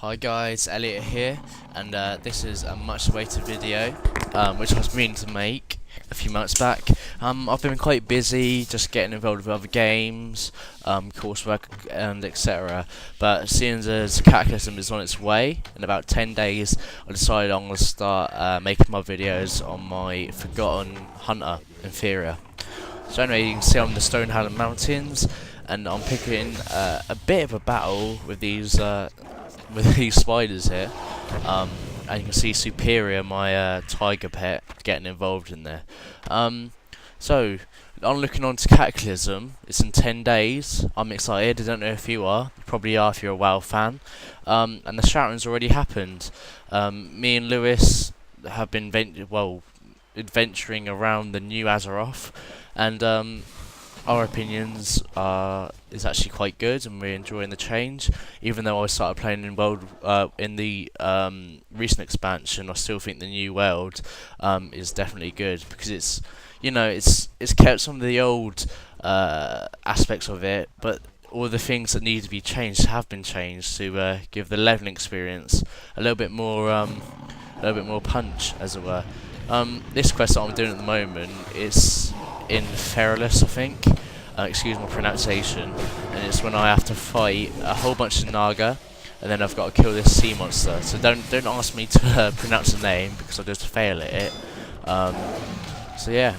Hi guys, Elliott here, and this is a much awaited video, which I was meaning to make a few months back. I've been quite busy, just getting involved with other games, coursework, and etc. But seeing as Cataclysm is on its way, in about 10 days, I decided I'm going to start making my videos on my Forgotten Hunter, Infearior. So anyway, you can see I'm in the Stonetalon Mountains, and I'm picking a bit of a battle with these spiders here. And you can see Superior, my tiger pet, getting involved in there. So I'm looking on to Cataclysm. It's in 10 days. I'm excited. I don't know if you are. You probably are if you're a WoW fan. And the shouting's already happened. Me and Lewis have been adventuring around the new Azeroth, and our opinions is actually quite good, and we're enjoying the change. Even though I started playing in in the recent expansion, I still think the new world is definitely good, because it's kept some of the old aspects of it, but all the things that need to be changed have been changed to give the leveling experience a little bit more punch, as it were. This quest that I'm doing at the moment is Infearior, I think. Excuse my pronunciation. And it's when I have to fight a whole bunch of Naga, and then I've got to kill this sea monster. So don't ask me to pronounce the name, because I'll just fail at it. So yeah,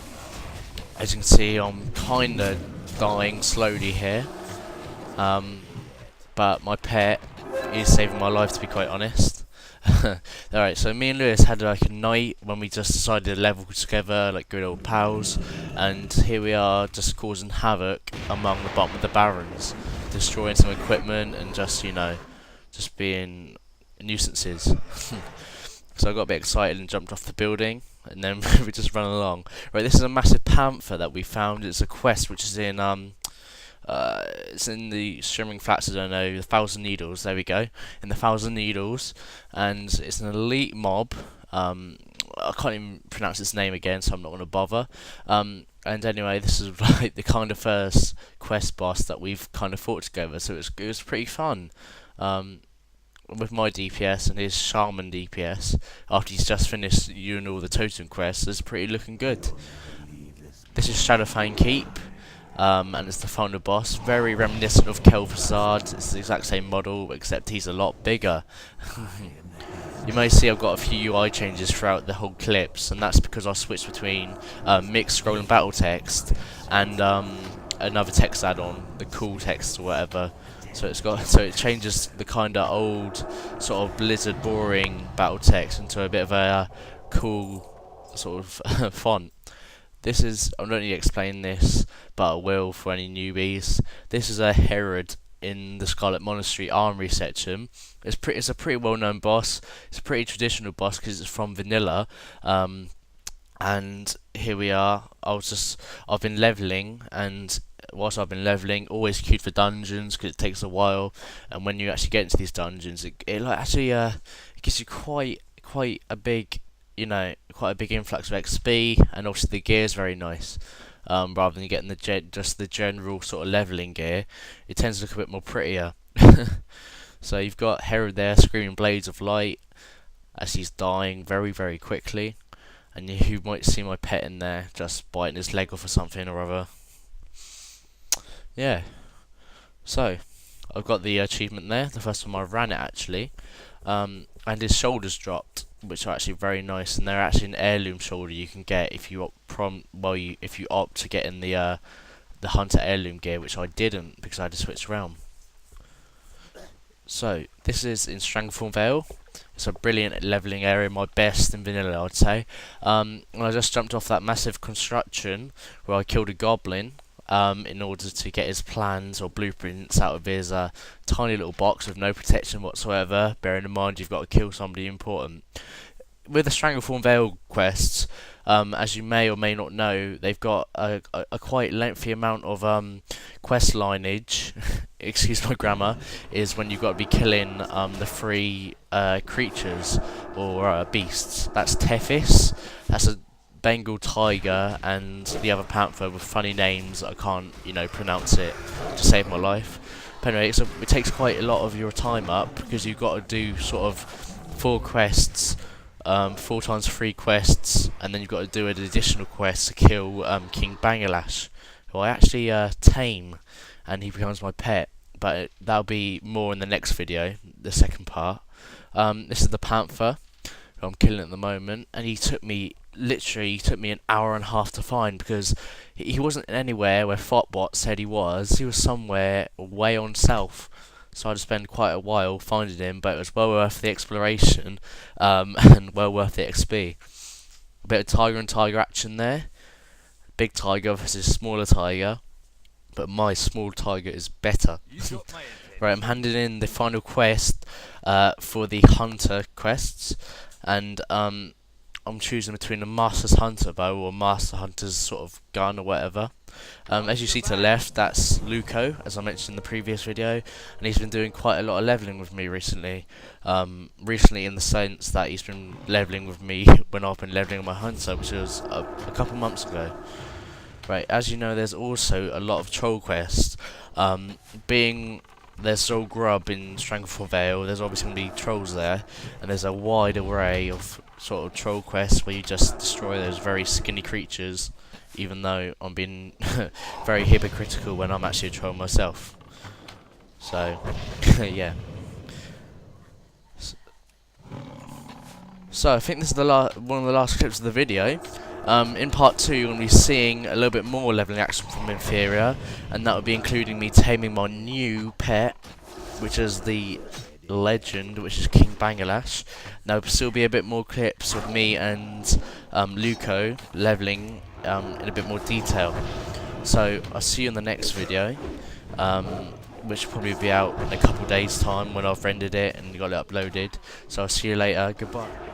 as you can see, I'm kinda dying slowly here. But my pet is saving my life, to be quite honest. Alright, so me and Lewis had like a night when we just decided to level together like good old pals, and here we are just causing havoc among the bottom of the barrens, destroying some equipment and just being nuisances. So I got a bit excited and jumped off the building, and then we just run along. Right, this is a massive panther that we found. It's a quest which is in it's in the Shimmering Flats, I don't know, the Thousand Needles, there we go, in the Thousand Needles, and it's an elite mob. I can't even pronounce its name again, so I'm not going to bother. And anyway, this is like the kind of first quest boss that we've kind of fought together, so it was pretty fun. With my DPS and his Shaman DPS, after he's just finished doing all the totem quests, it's pretty looking good. This is Shadowfang Keep. And it's the final boss, very reminiscent of Kel'Thuzad. It's the exact same model, except he's a lot bigger. You may see I've got a few UI changes throughout the whole clips, and that's because I switched between mixed scroll and battle text and another text add-on, the cool text or whatever. So it changes the kind of old sort of Blizzard boring battle text into a bit of a cool sort of font. This is, I don't need to explain this, but I will for any newbies. This is a Herod in the Scarlet Monastery Armory section. It's a pretty well-known boss. It's a pretty traditional boss because it's from vanilla. And here we are. I've been leveling, and whilst I've been leveling, always queued for dungeons because it takes a while. And when you actually get into these dungeons, it gives you quite a big, quite a big influx of XP, and obviously the gear is very nice. Rather than getting just the general sort of leveling gear, it tends to look a bit more prettier. So you've got Herod there screaming blades of light as he's dying very, very quickly, and you might see my pet in there just biting his leg off or something or other. Yeah. So I've got the achievement there, the first time I ran it actually, and his shoulders dropped, which are actually very nice, and they're actually an heirloom shoulder you can get if you opt to get in the hunter heirloom gear, which I didn't because I had to switch around. So this is in Stranglethorn Vale. It's a brilliant leveling area, my best in vanilla, I'd say. And I just jumped off that massive construction where I killed a goblin in order to get his plans or blueprints out of his tiny little box with no protection whatsoever, bearing in mind you've got to kill somebody important. With the Stranglethorn Vale quests, as you may or may not know, they've got a quite lengthy amount of quest lineage. Excuse my grammar. Is when you've got to be killing the three creatures or beasts. That's Tethys. That's a Bengal tiger, and the other panther with funny names. I can't, pronounce it to save my life. But anyway, it takes quite a lot of your time up because you've got to do sort of 4 quests, 4 times 3 quests, and then you've got to do an additional quest to kill King Bangalash, who I actually tame, and he becomes my pet. But that'll be more in the next video, the second part. This is the Panther, who I'm killing at the moment, and he took me an hour and a half to find because he wasn't anywhere where Thoughtbot said he was. He was somewhere way on south, so I had to spend quite a while finding him, but it was well worth the exploration and well worth the XP. A bit of tiger and tiger action there. Big tiger versus smaller tiger, but my small tiger is better. Right, I'm handing in the final quest for the hunter quests, and I'm choosing between a Master's Hunter bow or Master Hunter's sort of gun or whatever. As you see to the left, that's Luco, as I mentioned in the previous video, and he's been doing quite a lot of leveling with me recently. Recently in the sense that he's been leveling with me when I've been leveling my Hunter, which was a couple months ago. Right, as you know, there's also a lot of troll quests. Being there's Soul Grub in Stranglethorn Vale, there's obviously going to be trolls there, and there's a wide array of sort of troll quests where you just destroy those very skinny creatures, even though I'm being very hypocritical when I'm actually a troll myself. So, yeah. So I think this is the one of the last clips of the video. In part 2 you're going to be seeing a little bit more leveling action from Infearior, and that will be including me taming my new pet, which is the legend, which is King Bangalash. There'll still be a bit more clips of me and Luco leveling in a bit more detail. So I'll see you in the next video, which will probably be out in a couple days time when I've rendered it and got it uploaded. So I'll see you later, goodbye.